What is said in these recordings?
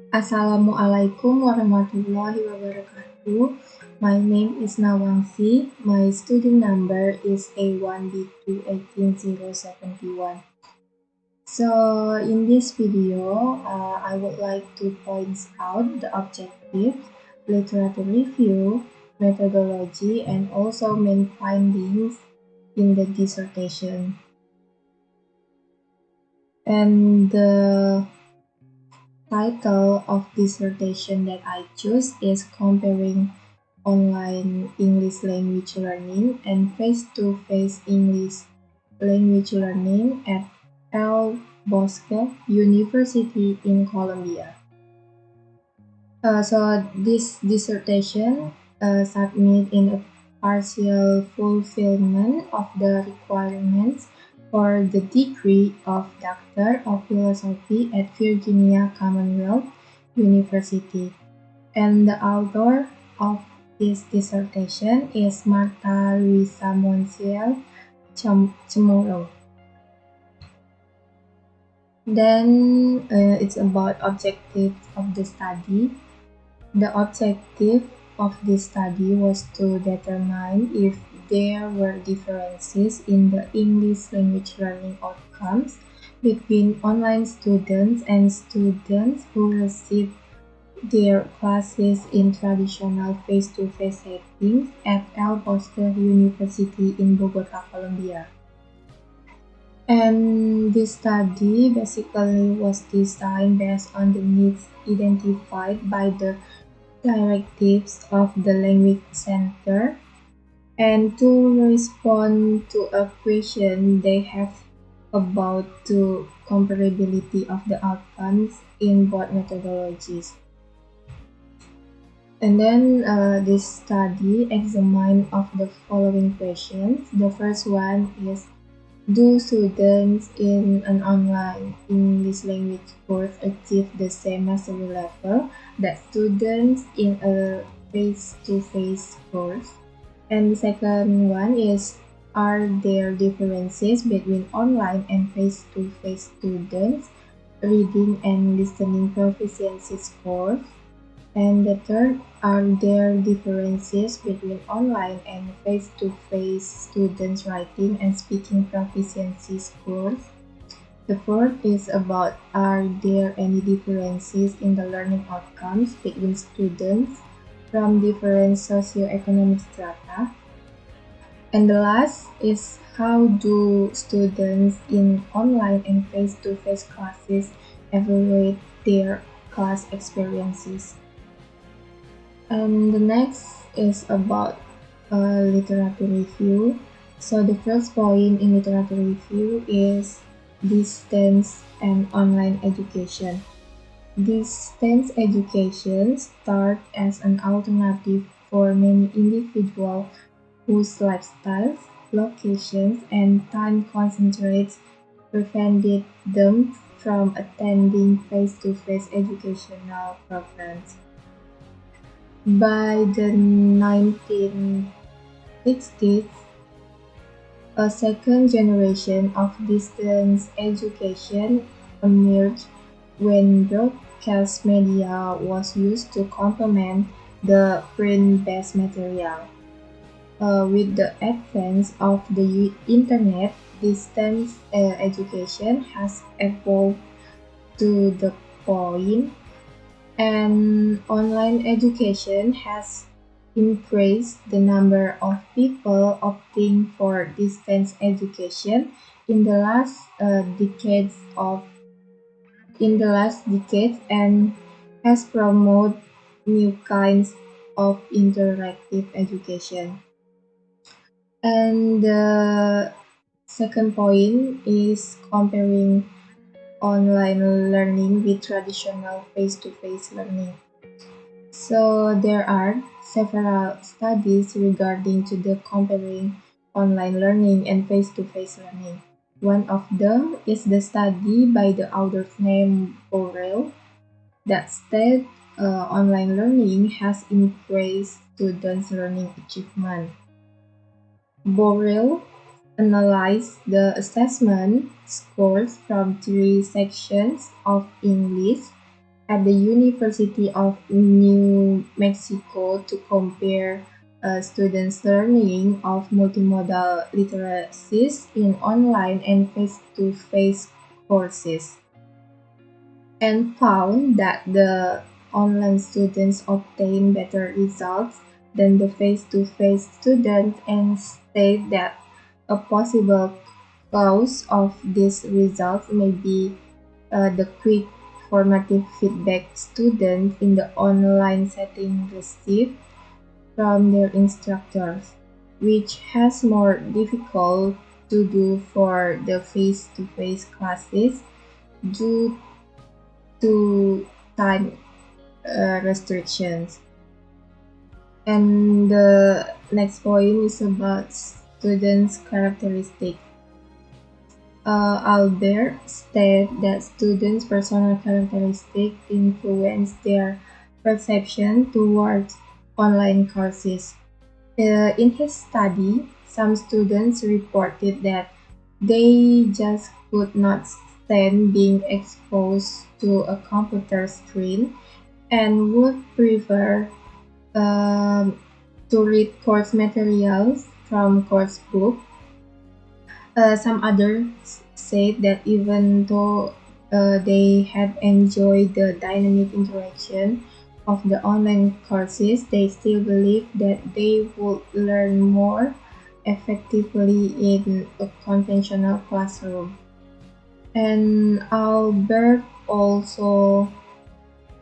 Assalamualaikum warahmatullahi wabarakatuh. My name is Nawangsih. My student number is A1B218071. So in this video, I would like to point out the objectives, literature review, methodology, and also main findings in the dissertation. And the title of dissertation that I choose is Comparing Online English Language Learning and Face-to-Face English Language Learning at El Bosque University in Colombia. So this dissertation submit in a partial fulfillment of the requirements for the degree of Doctor of Philosophy at Virginia Commonwealth University. And the author of this dissertation is Martha Luisa Montiel Chamorro. Then it's about objectives of the study. The objective of this study was to determine if there were differences in the English language learning outcomes between online students and students who receive their classes in traditional face-to-face settings at El Bosque University in Bogota, Colombia. And this study basically was designed based on the needs identified by the directives of the Language Center and to respond to a question they have about the comparability of the outcomes in both methodologies. And then this study examined of the following questions. The first one is, do students in an online English language course achieve the same mastery level that students in a face-to-face course? And the second one is, are there differences between online and face-to-face students' reading and listening proficiency scores? And the third, are there differences between online and face-to-face students' writing and speaking proficiency scores? The fourth is about, are there any differences in the learning outcomes between students from different socioeconomic strata? And the last is, how do students in online and face-to-face classes evaluate their class experiences? And the next is about literature review. So the first point in literature review is distance and online education. Distance education starts as an alternative for many individuals whose lifestyles, locations, and time constraints prevented them from attending face-to-face educational programs. By the 1960s, a second generation of distance education emerged when broadcast media was used to complement the print-based material. With the advance of the internet, distance education has evolved to the point, and online education has increased the number of people opting for distance education in the last decades and has promoted new kinds of interactive education. And the second point is comparing online learning with traditional face-to-face learning. So there are several studies regarding to the comparing online learning and face-to-face learning. One of them is the study by the author's name Borrell that states online learning has increased students' learning achievement. Borrell analyzed the assessment scores from three sections of English, at the University of New Mexico to compare students' learning of multimodal literacies in online and face-to-face courses, and found that the online students obtain better results than the face-to-face students, and state that a possible cause of these results may be the quick formative feedback students in the online setting receive from their instructors, which has more difficult to do for the face-to-face classes due to time restrictions. And the next point is about students' characteristics. Albert stated that students' personal characteristics influence their perception towards online courses. In his study, some students reported that they just could not stand being exposed to a computer screen and would prefer to read course materials from course books. Some others said that even though they had enjoyed the dynamic interaction of the online courses, they still believe that they would learn more effectively in a conventional classroom. And Albert also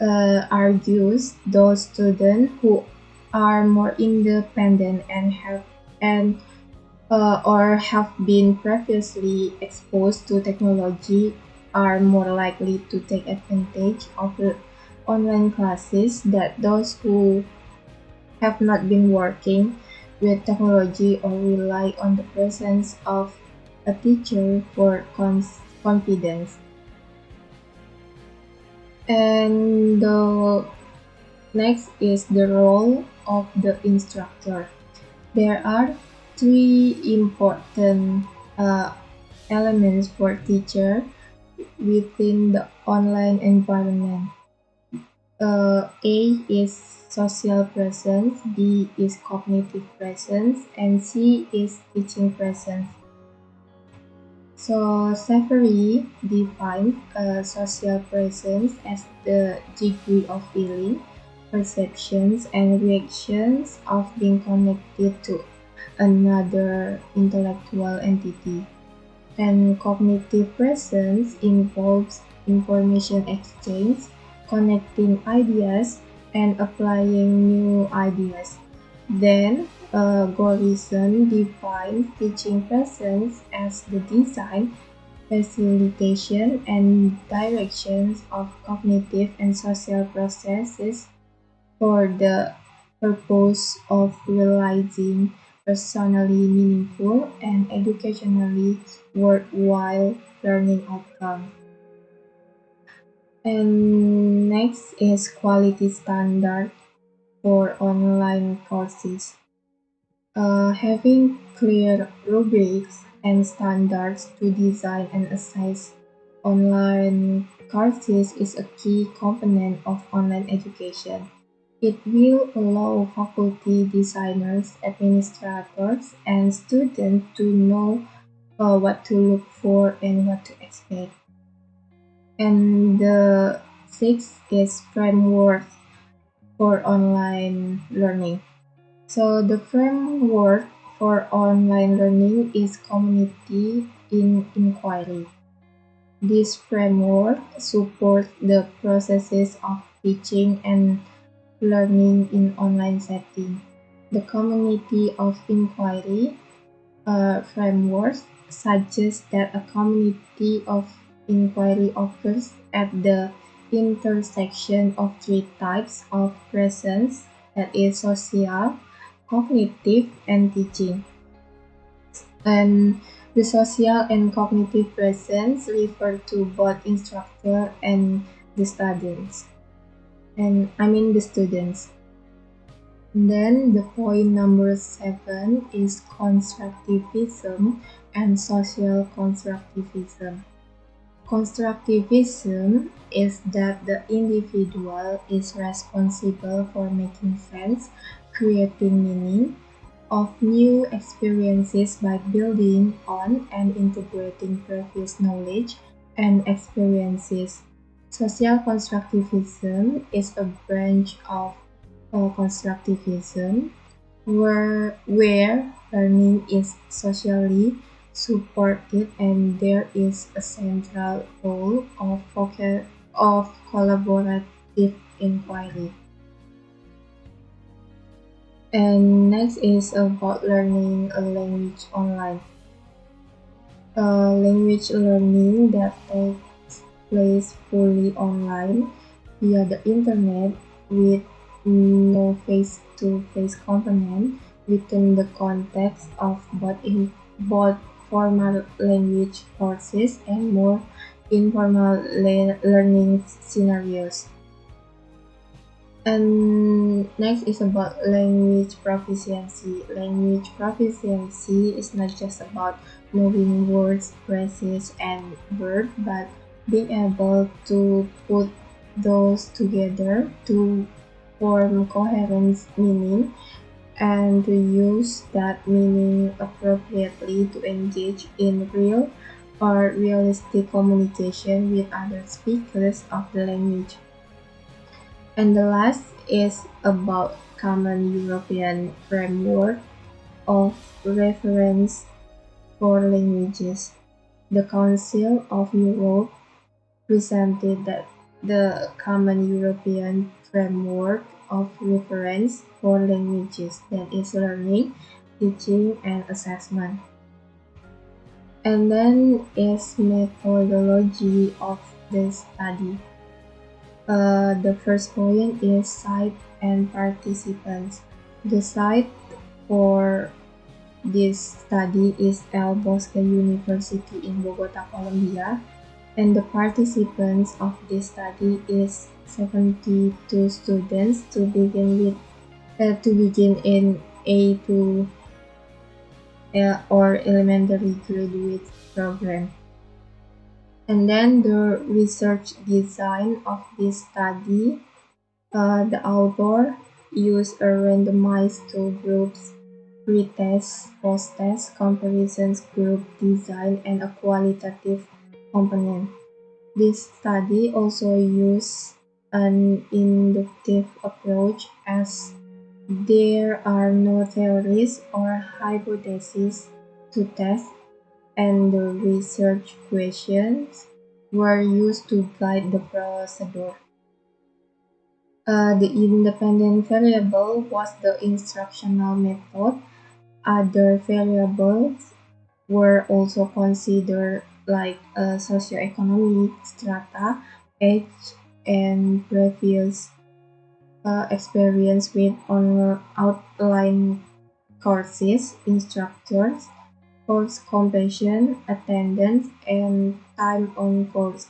argues those students who are more independent and or have been previously exposed to technology are more likely to take advantage of the online classes than those who have not been working with technology or rely on the presence of a teacher for confidence. And the next is the role of the instructor. There are three important elements for teacher within the online environment. A is social presence, B is cognitive presence, and C is teaching presence. So Savory defined social presence as the degree of feeling, perceptions, and reactions of being connected to another intellectual entity. And cognitive presence involves information exchange, connecting ideas, and applying new ideas. Then, Gorison defines teaching presence as the design, facilitation, and directions of cognitive and social processes for the purpose of realizing personally meaningful and educationally worthwhile learning outcomes. And next is quality standard for online courses. Having clear rubrics and standards to design and assess online courses is a key component of online education. It will allow faculty, designers, administrators, and students to know what to look for and what to expect. And the sixth is framework for online learning. So the framework for online learning is community in inquiry. This framework supports the processes of teaching and learning in online setting. The community of inquiry framework suggests that a community of inquiry occurs at the intersection of three types of presence, that is social, cognitive, and teaching. And the social and cognitive presence refer to both instructor and the students. And I mean the students. And then the point number 7 is constructivism and social constructivism. Constructivism is that the individual is responsible for making sense, creating meaning of new experiences by building on and integrating previous knowledge and experiences. Social constructivism is a branch of constructivism where learning is socially supported and there is a central role of collaborative inquiry. And next is about learning a language online. Language learning that takes place fully online via the internet with no face-to-face component within the context of both formal language courses and more informal learning scenarios. And next is about language proficiency. Language proficiency is not just about knowing words, phrases, and verbs, but being able to put those together to form coherent meaning and to use that meaning appropriately to engage in real or realistic communication with other speakers of the language. And the last is about common European framework of reference for languages. The Council of Europe presented that the common European framework of reference for languages, that is learning, teaching, and assessment. And then is methodology of the study. The first point is site and participants. The site for this study is El Bosque University in Bogota, Colombia, and the participants of this study is 72 students to begin in A2 or elementary graduate program. And then the research design of this study, the author used a randomized two groups, pre-test, post-test, comparisons group design, and a qualitative component. This study also used an inductive approach as there are no theories or hypotheses to test, and the research questions were used to guide the procedure. The independent variable was the instructional method. Other variables were also considered, like socioeconomic strata, age, and previous experience with outline courses, instructors, course completion, attendance, and time on course,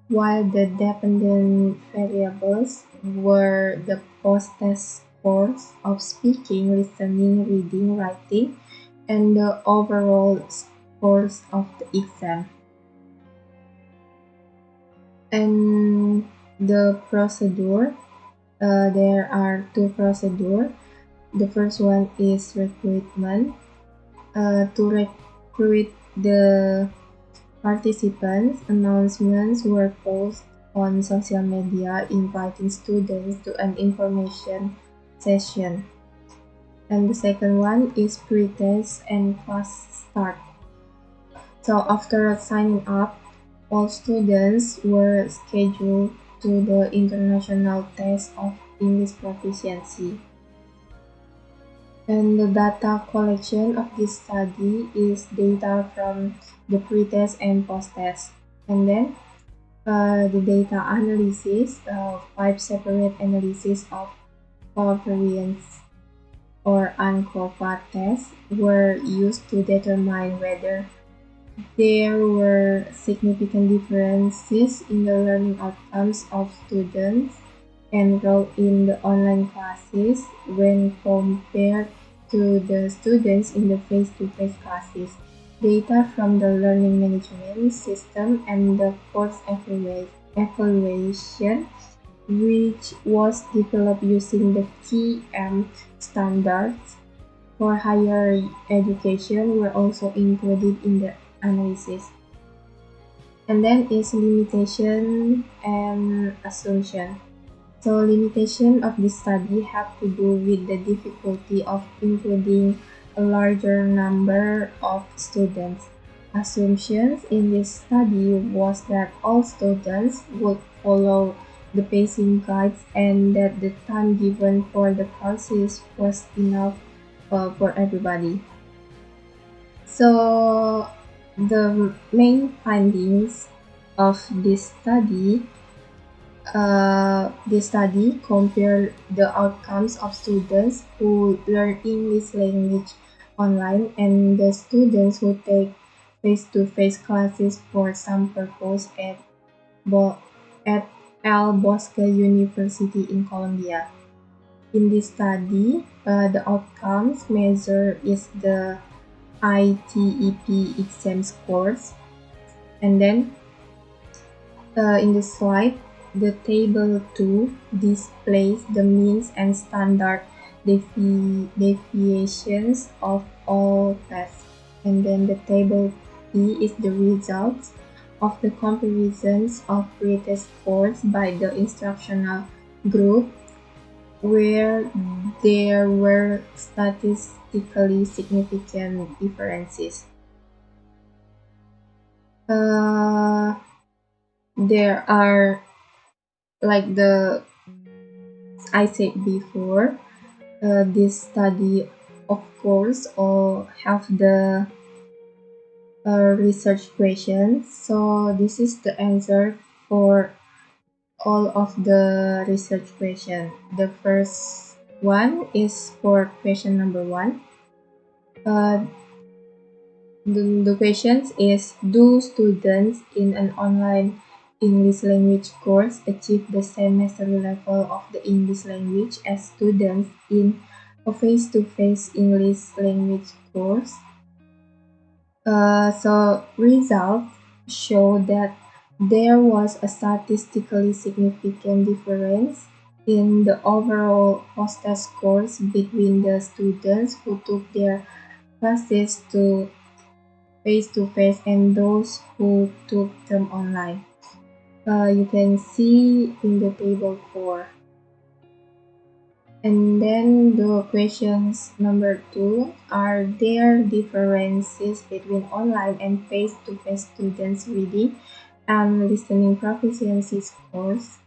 while the dependent variables were the post-test scores of speaking, listening, reading, writing, and the overall scores of the exam. And the procedure, there are two procedures. The first one is recruitment. To recruit the participants, announcements were posted on social media inviting students to an information session. And the second one is pre-test and class start. So after signing up, all students were scheduled to the international test of English proficiency. And the data collection of this study is data from the pre-test and post-test. And then the data analysis, 5 separate analyses of covariance or uncovered tests were used to determine whether there were significant differences in the learning outcomes of students enrolled in the online classes when compared to the students in the face-to-face classes. data from the learning management system and the course evaluation, which was developed using the TM standards for higher education, were also included in the analysis. And then is limitation and assumption. So limitation of this study have to do with the difficulty of including a larger number of students. Assumptions in this study was that all students would follow the pacing guides and that the time given for the courses was enough for everybody. So the main findings of this study compared the outcomes of students who learn English language online and the students who take face-to-face classes for some purpose at El Bosque University in Colombia. In this study, the outcomes measure is the ITEP exam scores, and then in the slide, the table 2 displays the means and standard deviations of all tests, and then the table 3 is the results of the comparisons of pretest scores by the instructional group, where there were statistically significant differences. There are, like I said before, this study of course all have the research questions. So this is the answer for all of the research questions. The first one is for question number 1. The questions is, do students in an online English language course achieve the same mastery level of the English language as students in a face-to-face English language course? So results show that there was a statistically significant difference in the overall post-test scores between the students who took their classes to face-to-face and those who took them online. You can see in the table 4. And then the questions number 2, are there differences between online and face-to-face students' reading and listening proficiency scores?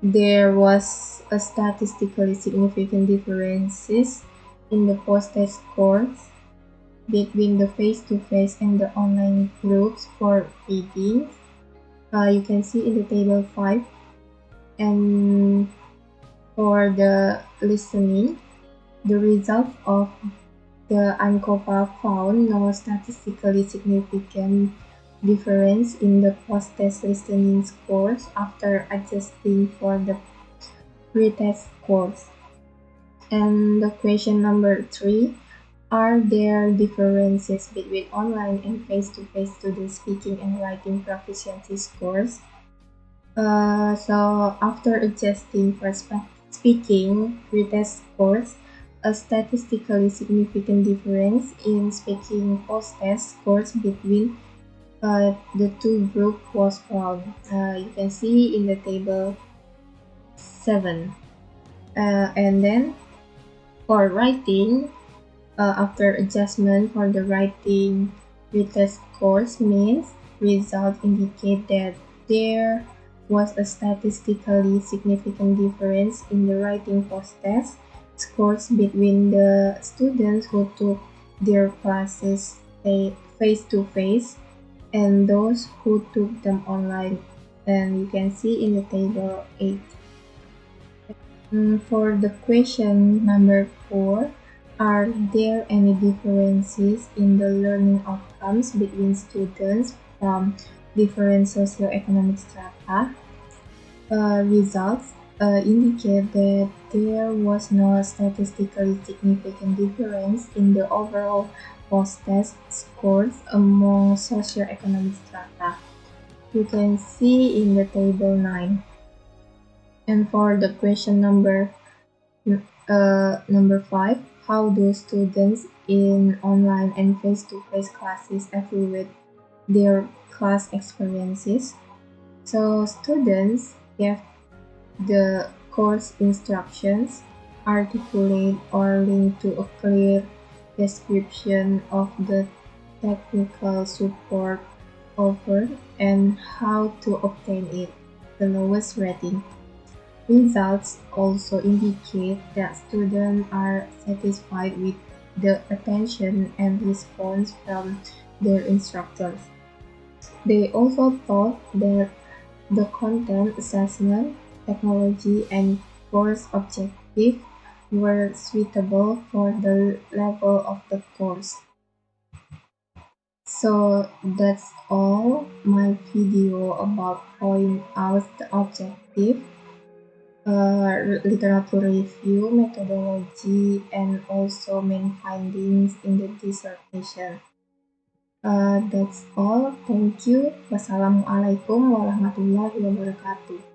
There was a statistically significant differences in the post-test scores between the face-to-face and the online groups for reading. You can see in the table 5. And for the listening, the results of the ANCOPA found no statistically significant difference in the post-test listening scores after adjusting for the pre-test scores. And the question number 3, are there differences between online and face-to-face student speaking and writing proficiency scores? So after adjusting for speaking pretest scores, a statistically significant difference in speaking post-test scores between the two groups was found. You can see in the table 7. And then for writing, after adjustment for the writing pretest scores means, results indicate that there was a statistically significant difference in the writing post-test scores between the students who took their classes face-to-face and those who took them online, and you can see in the table 8. For the question number 4, are there any differences in the learning outcomes between students from different socioeconomic strata? Results indicate that there was no statistically significant difference in the overall post-test scores among socioeconomic strata. You can see in the table 9. And for the question number 5, how do students in online and face-to-face classes evaluate their class experiences? So students get the course instructions, articulate or link to a clear description of the technical support offered and how to obtain it, the lowest rating. Results also indicate that students are satisfied with the attention and response from their instructors. They also thought that the content assessment, technology, and course objectives were suitable for the level of the course. So that's all my video about point out the objective, literature review, methodology, and also main findings in the dissertation. That's all. Thank you. Wassalamualaikum warahmatullahi wabarakatuh.